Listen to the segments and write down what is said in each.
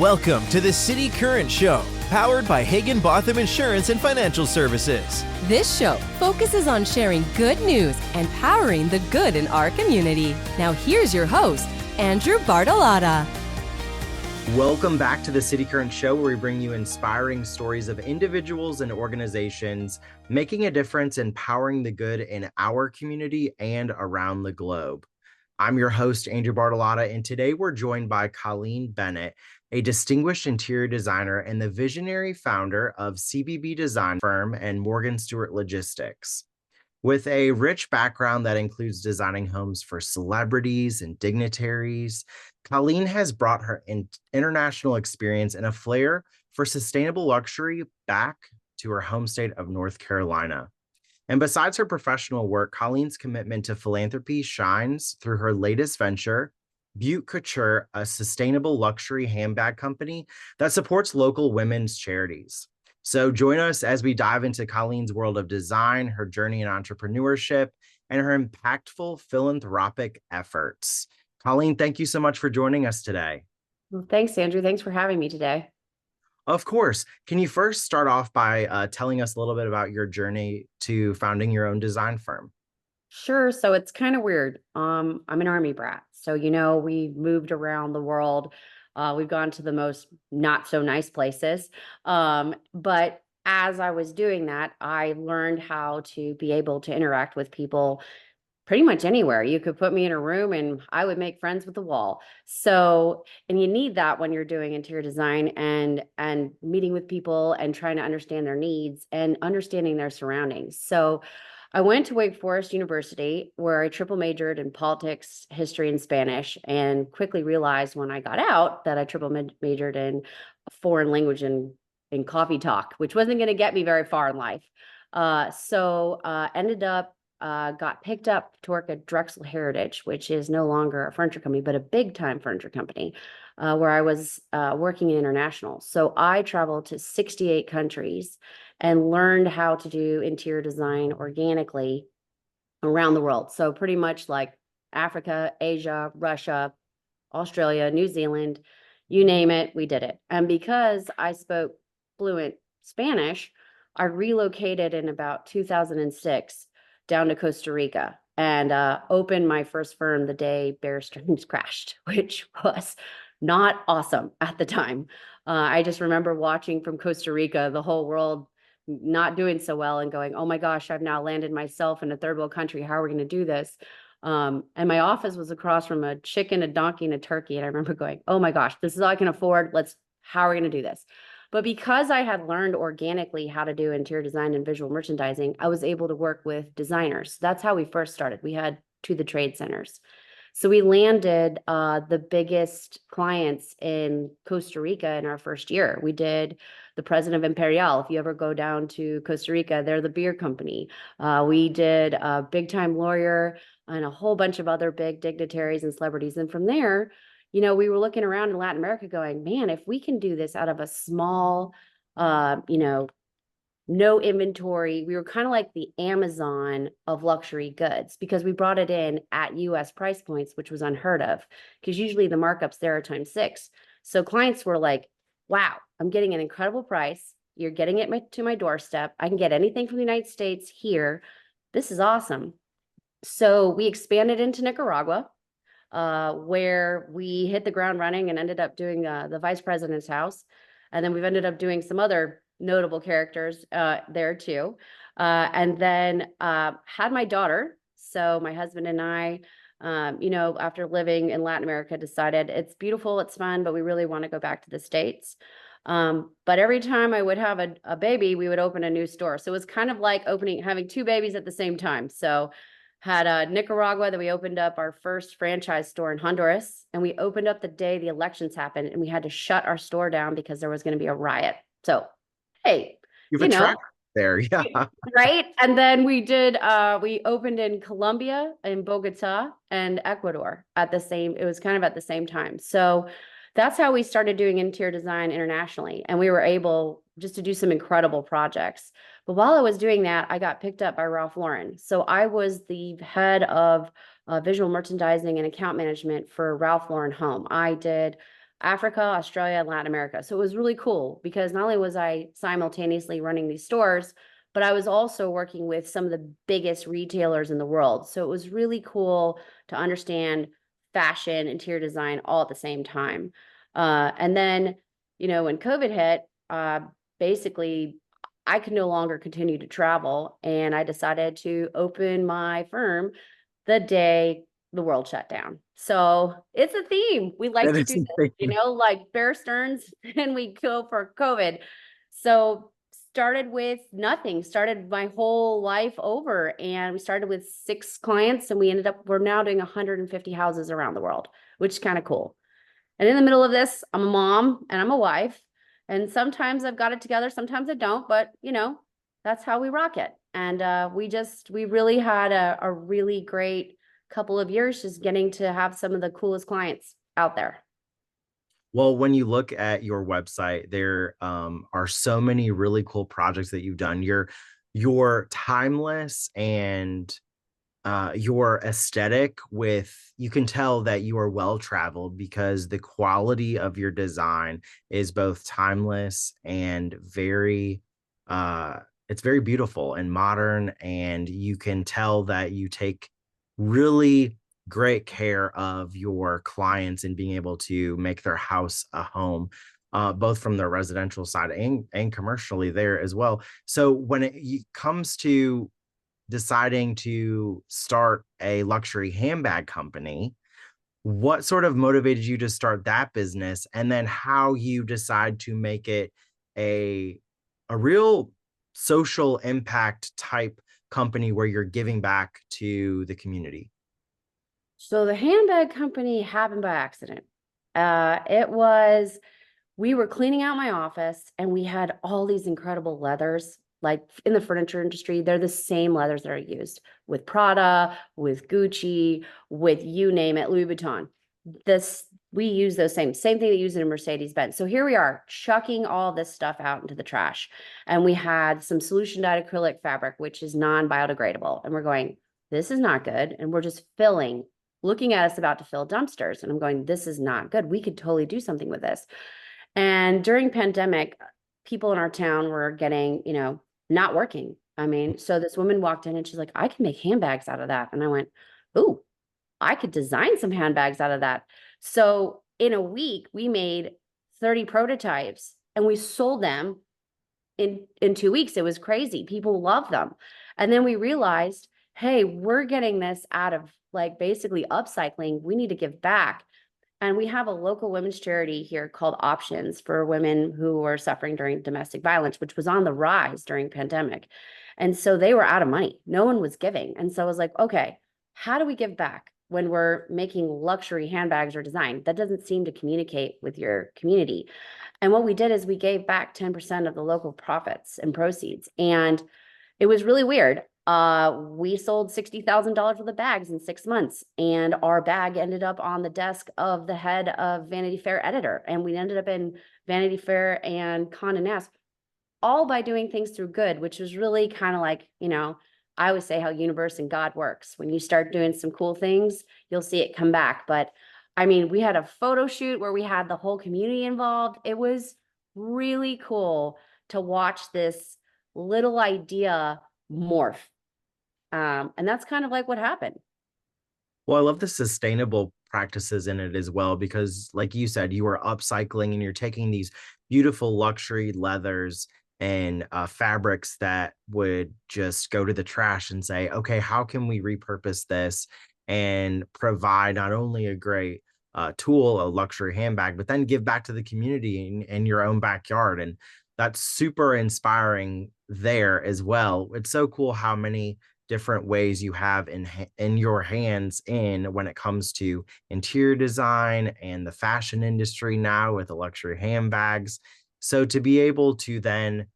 Welcome to the City Current Show, powered by Hagen-Botham Insurance and Financial Services. This show focuses on sharing good news and powering the good in our community. Now here's your host, Andrew Bartolotta. Welcome back to the CityCURRENT Show, where we bring you inspiring stories of individuals and organizations making a difference in powering the good in our community and around the globe. I'm your host, Andrew Bartolotta, and today we're joined by Colleen Bennett, a distinguished interior designer and the visionary founder of CBB Design Firm and Morgan Stewart Logistics. With a rich background that includes designing homes for celebrities and dignitaries, Colleen has brought her international experience and a flair for sustainable luxury back to her home state of North Carolina. And besides her professional work, Colleen's commitment to philanthropy shines through her latest venture, Butte Couture, a sustainable luxury handbag company that supports local women's charities. So join us as we dive into Colleen's world of design, her journey in entrepreneurship, and her impactful philanthropic efforts. Colleen, thank you so much for joining us today. Well, thanks, Andrew. Thanks for having me today. Of course. Can you first start off by telling us a little bit about your journey to founding your own design firm? Sure. So it's kind of weird. I'm an Army brat. So, we moved around the world. We've gone to the most not so nice places. But as I was doing that, I learned how to be able to interact with people pretty much anywhere. You could put me in a room and I would make friends with the wall. So, and you need that when you're doing interior design and meeting with people and trying to understand their needs and understanding their surroundings. So I went to Wake Forest University, where I triple majored in politics, history, and Spanish, and quickly realized when I got out that I triple majored in foreign language and in coffee talk, which wasn't going to get me very far in life. Ended up got picked up to work at Drexel Heritage, which is no longer a furniture company, but a big time furniture company, where I was working in international. So I traveled to 68 countries and learned how to do interior design organically around the world. So pretty much like Africa, Asia, Russia, Australia, New Zealand, you name it, we did it. And because I spoke fluent Spanish, I relocated in about 2006 down to Costa Rica and opened my first firm the day Bear Stearns crashed, which was not awesome at the time. I just remember watching from Costa Rica, the whole world not doing so well and going, oh my gosh, I've now landed myself in a third world country. How are we going to do this? And my office was across from a chicken, a donkey, and a turkey. And I remember going, oh my gosh, this is all I can afford. How are we going to do this? But because I had learned organically how to do interior design and visual merchandising, I was able to work with designers. That's how we first started. We had to the trade centers. So we landed the biggest clients in Costa Rica in our first year. We did the president of Imperial. If you ever go down to Costa Rica, they're the beer company. We did a big time lawyer and a whole bunch of other big dignitaries and celebrities. And from there, we were looking around in Latin America going, man, if we can do this out of a small, no inventory, we were kind of like the Amazon of luxury goods because we brought it in at US price points, which was unheard of because usually the markups there are times 6. So clients were like, wow, I'm getting an incredible price. You're getting it to my doorstep. I can get anything from the United States here. This is awesome. So we expanded into Nicaragua, where we hit the ground running and ended up doing the vice president's house. And then we've ended up doing some other notable characters there too. And then had my daughter. So my husband and I, after living in Latin America, decided it's beautiful, it's fun, but we really want to go back to the States. But every time I would have a baby, we would open a new store. So it was kind of like having 2 babies at the same time. So had Nicaragua, that we opened up our first franchise store in Honduras, and we opened up the day the elections happened, and we had to shut our store down because there was going to be a riot. So, hey, You've a track there, yeah. Right. And then we opened in Colombia, in Bogota, and Ecuador it was kind of at the same time. So that's how we started doing interior design internationally. And we were able just to do some incredible projects. But while I was doing that, I got picked up by Ralph Lauren. So I was the head of visual merchandising and account management for Ralph Lauren Home. I Africa, Australia, and Latin America. So it was really cool because not only was I simultaneously running these stores, but I was also working with some of the biggest retailers in the world. So it was really cool to understand fashion, interior design all at the same time. And then, when COVID hit, basically I could no longer continue to travel, and I decided to open my firm the day the world shut down. So it's a theme. We like That to is do this, insane. like Bear Stearns, and we go for COVID. So started with nothing, started my whole life over. And we started with 6 clients, and we're now doing 150 houses around the world, which is kind of cool. And in the middle of this, I'm a mom and I'm a wife. And sometimes I've got it together, sometimes I don't, but that's how we rock it. And we really had a really great couple of years just getting to have some of the coolest clients out there. Well, when you look at your website, there are so many really cool projects that you've done. You're timeless, and your aesthetic you can tell that you are well traveled because the quality of your design is both timeless and it's very beautiful and modern, and you can tell that you take really great care of your clients and being able to make their house a home, both from the residential side and commercially there as well. So when it comes to deciding to start a luxury handbag company, what sort of motivated you to start that business, and then how you decide to make it a real social impact type company where you're giving back to the community? So the handbag company happened by accident. We were cleaning out my office, and we had all these incredible leathers. Like in the furniture industry, they're the same leathers that are used with Prada, with Gucci, with you name it, Louis Vuitton. We use those same thing they use in a Mercedes-Benz. So here we are chucking all this stuff out into the trash. And we had some solution dyed acrylic fabric, which is non-biodegradable. And we're going, this is not good. And we're just looking at us about to fill dumpsters. And I'm going, this is not good. We could totally do something with this. And during pandemic, people in our town were getting, not working. I mean, so this woman walked in and she's like, I can make handbags out of that. And I went, ooh, I could design some handbags out of that. So in a week, we made 30 prototypes and we sold them in 2 weeks. It was crazy. People loved them. And then we realized, hey, we're getting this out of basically upcycling. We need to give back. And we have a local women's charity here called Options for women who are suffering during domestic violence, which was on the rise during pandemic. And so they were out of money. No one was giving. And so I was like, okay, how do we give back when we're making luxury handbags or design? That doesn't seem to communicate with your community. And what we did is we gave back 10% of the local profits and proceeds. And it was really weird. We sold $60,000 worth of bags in 6 months, and our bag ended up on the desk of the head of Vanity Fair editor. And we ended up in Vanity Fair and Condé Nast, all by doing things through good, which was really kind of like, I always say how universe and God works. When you start doing some cool things, you'll see it come back. But I mean, we had a photo shoot where we had the whole community involved. It was really cool to watch this little idea morph. And that's kind of like what happened. Well, I love the sustainable practices in it as well, because like you said, you are upcycling and you're taking these beautiful luxury leathers and fabrics that would just go to the trash and say, okay, how can we repurpose this and provide not only a great tool, a luxury handbag, but then give back to the community in your own backyard. And that's super inspiring there as well. It's so cool how many different ways you have in your hands when it comes to interior design and the fashion industry now with the luxury handbags. So to be able to then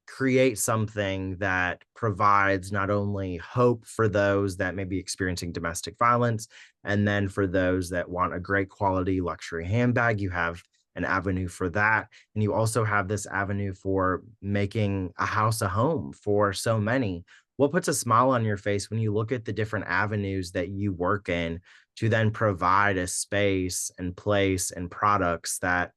create something that provides not only hope for those that may be experiencing domestic violence, and then for those that want a great quality luxury handbag, you have an avenue for that. And you also have this avenue for making a house a home for so many. What puts a smile on your face when you look at the different avenues that you work in to then provide a space and place and products that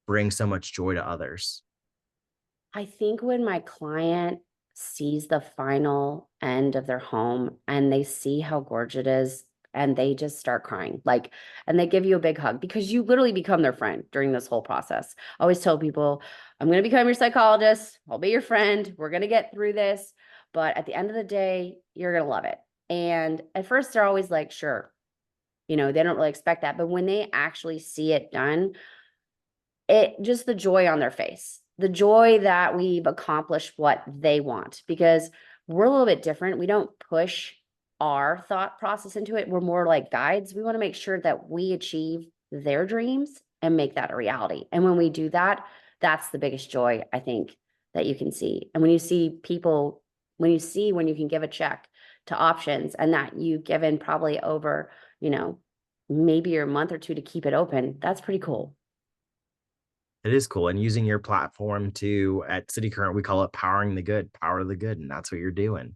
bring so much joy to others. I think when my client sees the final end of their home and they see how gorgeous it is and they just start crying, like, and they give you a big hug because you literally become their friend during this whole process. I always tell people, I'm going to become your psychologist. I'll be your friend. We're going to get through this. But at the end of the day, you're going to love it. And at first, they're always like, sure, they don't really expect that. But when they actually see it done, it just the joy on their face, the joy that we've accomplished what they want, because we're a little bit different. We don't push our thought process into it. We're more like guides. We want to make sure that we achieve their dreams and make that a reality. And when we do that, that's the biggest joy, I think, that you can see. And when you see people, when you can give a check to options and that you've given probably over, maybe a month or two to keep it open, that's pretty cool. It is cool. And using your platform to at CityCurrent, we call it powering the good, power the good. And that's what you're doing.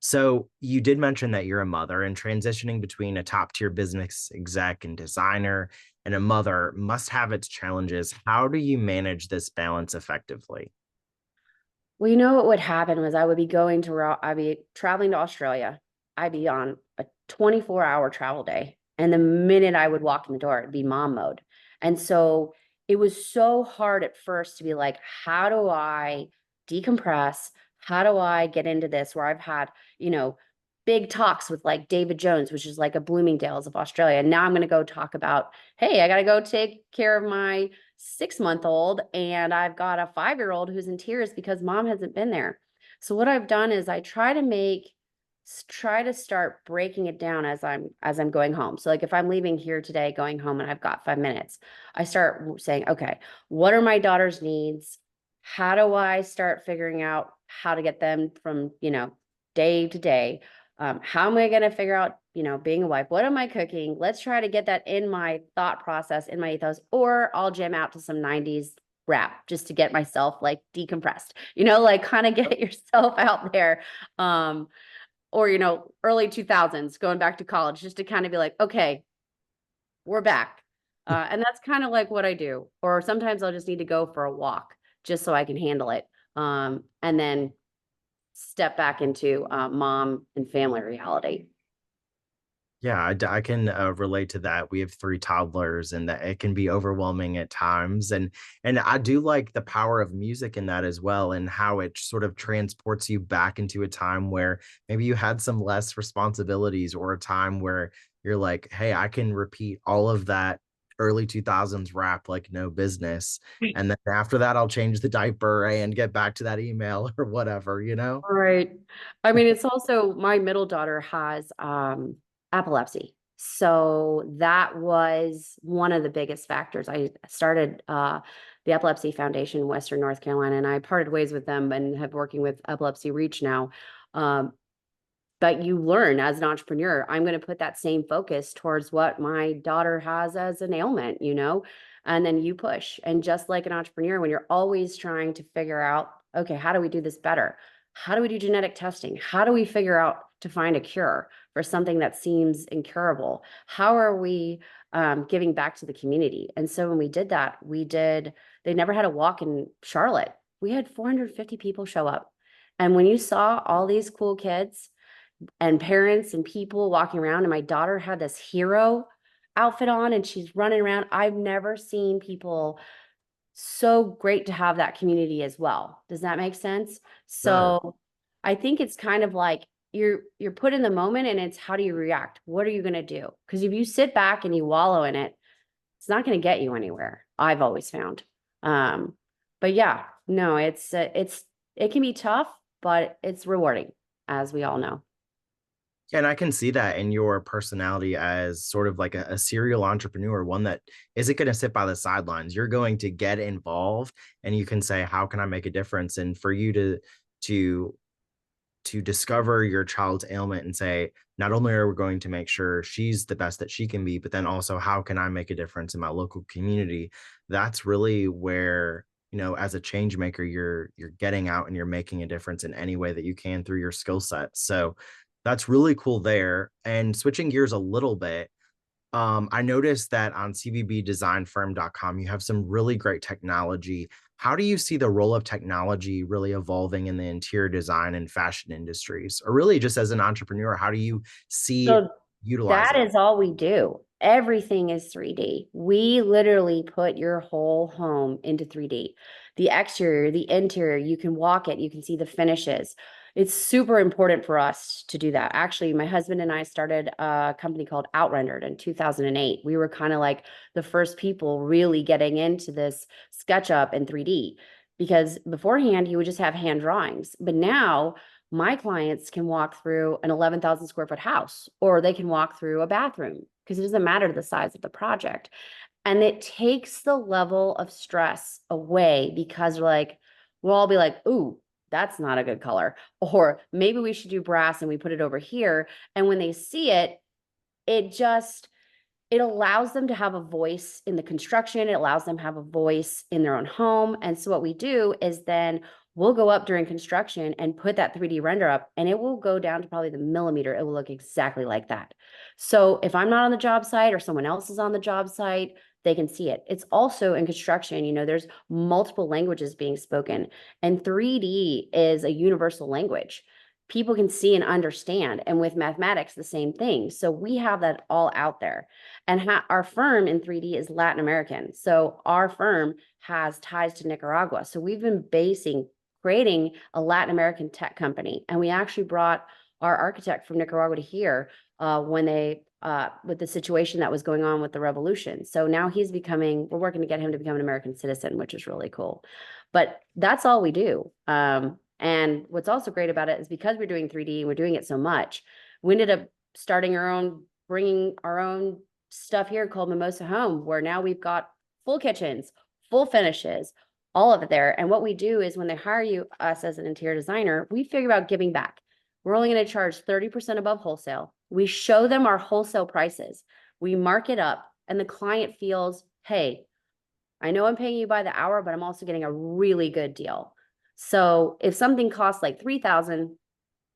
So you did mention that you're a mother, and transitioning between a top tier business exec and designer and a mother must have its challenges. How do you manage this balance effectively? Well, what would happen was I'd be traveling to Australia. I'd be on a 24-hour travel day. And the minute I would walk in the door, it'd be mom mode. And so it was so hard at first to be like, how do I decompress? How do I get into this where I've had, big talks with like David Jones, which is like a Bloomingdale's of Australia. And now I'm going to go talk about, hey, I got to go take care of my 6-month-old and I've got a 5-year-old who's in tears because mom hasn't been there. So what I've done is I try to start breaking it down as I'm going home. So like if I'm leaving here today, going home and I've got 5 minutes, I start saying, okay, what are my daughter's needs? How do I start figuring out how to get them from, day to day? How am I going to figure out, being a wife? What am I cooking? Let's try to get that in my thought process, in my ethos, or I'll jam out to some 90s rap just to get myself like decompressed, like kind of get yourself out there. Or, early 2000s, going back to college, just to kind of be like, okay, we're back. And that's kind of like what I do. Or sometimes I'll just need to go for a walk just so I can handle it. And then step back into mom and family reality. Yeah, I can relate to that. We have 3 toddlers, and that it can be overwhelming at times. And I do like the power of music in that as well, and how it sort of transports you back into a time where maybe you had some less responsibilities, or a time where you're like, hey, I can repeat all of that early 2000s rap like no business. And then after that, I'll change the diaper and get back to that email or whatever, you know? Right. I mean, it's also my middle daughter has epilepsy. So that was one of the biggest factors. I started the Epilepsy Foundation in Western North Carolina, and I parted ways with them and have working with Epilepsy Reach now. But you learn as an entrepreneur, I'm going to put that same focus towards what my daughter has as an ailment, and then you push. And just like an entrepreneur, when you're always trying to figure out, okay, how do we do this better? How do we do genetic testing? How do we figure out to find a cure for something that seems incurable? How are we giving back to the community? And so when we did that, they never had a walk in Charlotte. We had 450 people show up. And when you saw all these cool kids and parents and people walking around, and my daughter had this hero outfit on and she's running around, I've never seen people so great to have that community as well. Does that make sense? So I think it's kind of like you're put in the moment, and it's how do you react? What are you going to do? Because if you sit back and you wallow in it, it's not going to get you anywhere. I've always found. But yeah, no, it can be tough, but it's rewarding, as we all know. And I can see that in your personality as sort of like a serial entrepreneur, one that isn't going to sit by the sidelines. You're going to get involved, and you can say, how can I make a difference? And for you to discover your child's ailment and say, not only are we going to make sure she's the best that she can be, but then also how can I make a difference in my local community? That's really where, as a change maker, you're getting out and you're making a difference in any way that you can through your skill set. So that's really cool there. And switching gears a little bit, I noticed that on cbbdesignfirm.com, you have some really great technology. How do you see the role of technology really evolving in the interior design and fashion industries? Or really just as an entrepreneur, how do you see it So that utilizing? is all we do. Everything is 3D. We literally put your whole home into 3D. The exterior, the interior, you can walk it, you can see the finishes. It's super important for us to do that. Actually, my husband and I started a company called Outrendered in 2008. We were kind of like the first people really getting into this SketchUp in 3D because beforehand you would just have hand drawings. But now my clients can walk through an 11,000 square foot house, or they can walk through a bathroom because it doesn't matter the size of the project. And it takes the level of stress away because we're like, we'll all be like, ooh, that's not a good color. Or maybe we should do brass and we put it over here. And when they see it, it just, it allows them to have a voice in the construction. It allows them to have a voice in their own home. And so what we do is then we'll go up during construction and put that 3D render up, and it will go down to probably the millimeter. It will look exactly like that. So if I'm not on the job site or someone else is on the job site, they can see it. It's also in construction, you know, there's multiple languages being spoken, and 3D is a universal language. People can see and understand. And with mathematics, the same thing. So we have that all out there. And our firm in 3D is Latin American. So our firm has ties to Nicaragua. So we've been creating a Latin American tech company. And we actually brought our architect from Nicaragua to here when they, with the situation that was going on with the revolution. So now we're working to get him to become an American citizen, which is really cool. But that's all we do. And what's also great about it is because we're doing 3D and we're doing it so much, we ended up bringing our own stuff here called Mimosa Home, where now we've got full kitchens, full finishes, all of it there. And what we do is when they hire us as an interior designer, we figure out giving back. We're only going to charge 30% above wholesale. We show them our wholesale prices. We mark it up, and the client feels, hey, I know I'm paying you by the hour, but I'm also getting a really good deal. So if something costs like 3,000,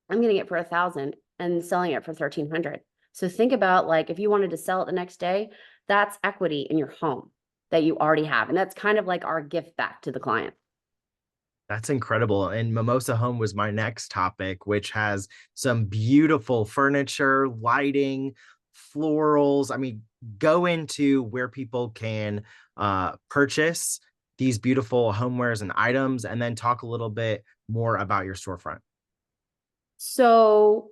I'm getting it for 1,000 and selling it for 1,300. So think about, like, if you wanted to sell it the next day, that's equity in your home that you already have. And that's kind of like our gift back to the client. That's incredible. And Mimosa Home was my next topic, which has some beautiful furniture, lighting, florals. I mean, go into where people can purchase these beautiful homewares and items, and then talk a little bit more about your storefront. So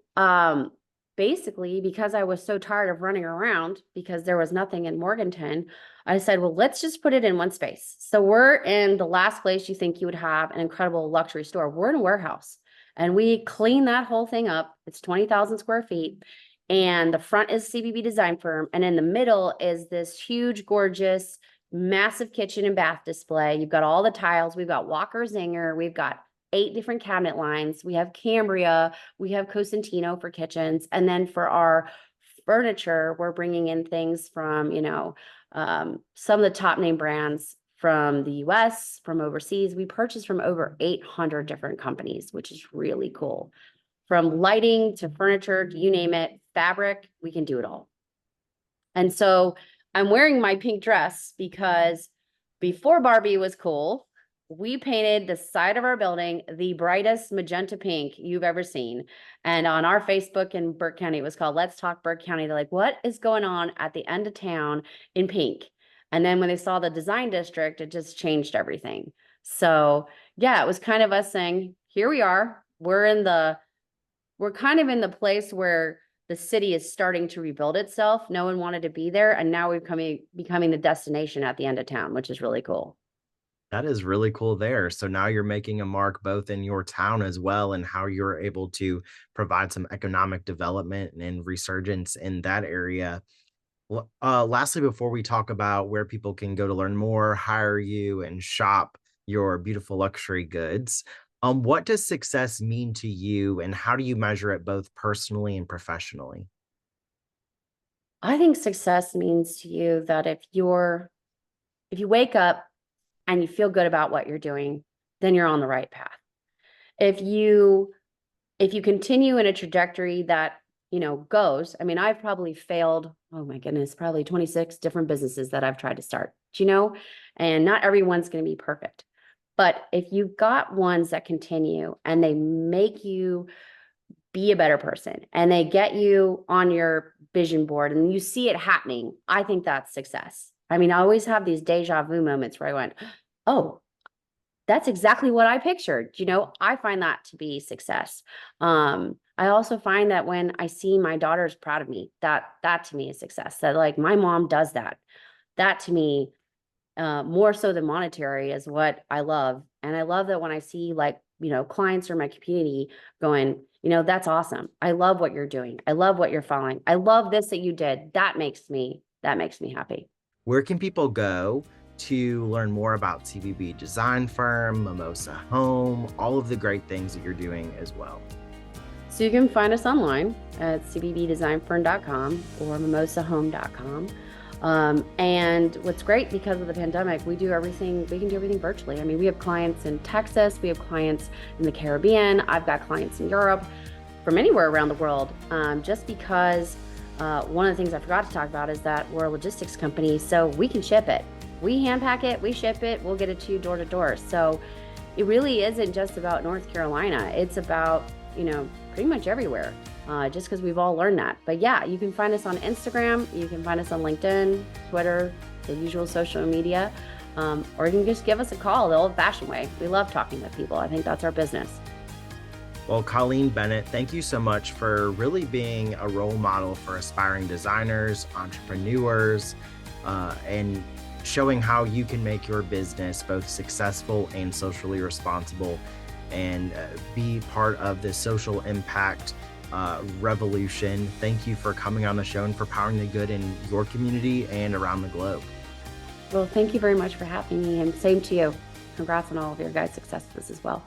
basically, because I was so tired of running around because there was nothing in Morganton, I said, well, let's just put it in one space. So we're in the last place you think you would have an incredible luxury store. We're in a warehouse, and we clean that whole thing up. It's 20,000 square feet. And the front is CBB Design Firm. And in the middle is this huge, gorgeous, massive kitchen and bath display. You've got all the tiles. We've got Walker Zinger. We've got 8 different cabinet lines. We have Cambria. We have Cosentino for kitchens. And then for our furniture, we're bringing in things from, some of the top name brands from the US, from overseas. We purchase from over 800 different companies, which is really cool. From lighting to furniture, to you name it, fabric, we can do it all. And so I'm wearing my pink dress because before Barbie was cool, we painted the side of our building the brightest magenta pink you've ever seen. And on our Facebook in Burke County, it was called Let's Talk Burke County. They're like, what is going on at the end of town in pink? And then when they saw the design district, it just changed everything. So yeah, it was kind of us saying, here we are. We're kind of in the place where the city is starting to rebuild itself. No one wanted to be there. And now we're becoming the destination at the end of town, which is really cool. That is really cool there. So now you're making a mark both in your town as well, and how you're able to provide some economic development and resurgence in that area. Lastly, before we talk about where people can go to learn more, hire you, and shop your beautiful luxury goods, what does success mean to you, and how do you measure it both personally and professionally? I think success means to you that if you wake up and you feel good about what you're doing, then you're on the right path. If you continue in a trajectory that goes. I mean, I've probably failed, oh my goodness, probably 26 different businesses that I've tried to start, and not everyone's going to be perfect. But if you've got ones that continue and they make you be a better person and they get you on your vision board and you see it happening, I think that's success. I mean, I always have these deja vu moments where I went, oh, that's exactly what I pictured. I find that to be success. I also find that when I see my daughters proud of me, that to me is success. That like my mom does that. That to me, more so than monetary, is what I love. And I love that when I see clients or my community going, that's awesome. I love what you're doing. I love what you're following. I love this that you did. That makes me happy. Where can people go to learn more about CBB Design Firm, Mimosa Home, all of the great things that you're doing as well? So you can find us online at cbbdesignfirm.com or mimosahome.com. And what's great, because of the pandemic, we can do everything virtually. I mean, we have clients in Texas, we have clients in the Caribbean, I've got clients in Europe, from anywhere around the world, just because one of the things I forgot to talk about is that we're a logistics company, so we can ship it. We hand pack it, we ship it, we'll get it to you door to door. So it really isn't just about North Carolina. It's about, pretty much everywhere, just because we've all learned that. But yeah, you can find us on Instagram, you can find us on LinkedIn, Twitter, the usual social media, or you can just give us a call the old-fashioned way. We love talking with people. I think that's our business. Well, Colleen Bennett, thank you so much for really being a role model for aspiring designers, entrepreneurs, and showing how you can make your business both successful and socially responsible, and be part of the social impact revolution. Thank you for coming on the show and for powering the good in your community and around the globe. Well, thank you very much for having me, and same to you. Congrats on all of your guys' successes as well.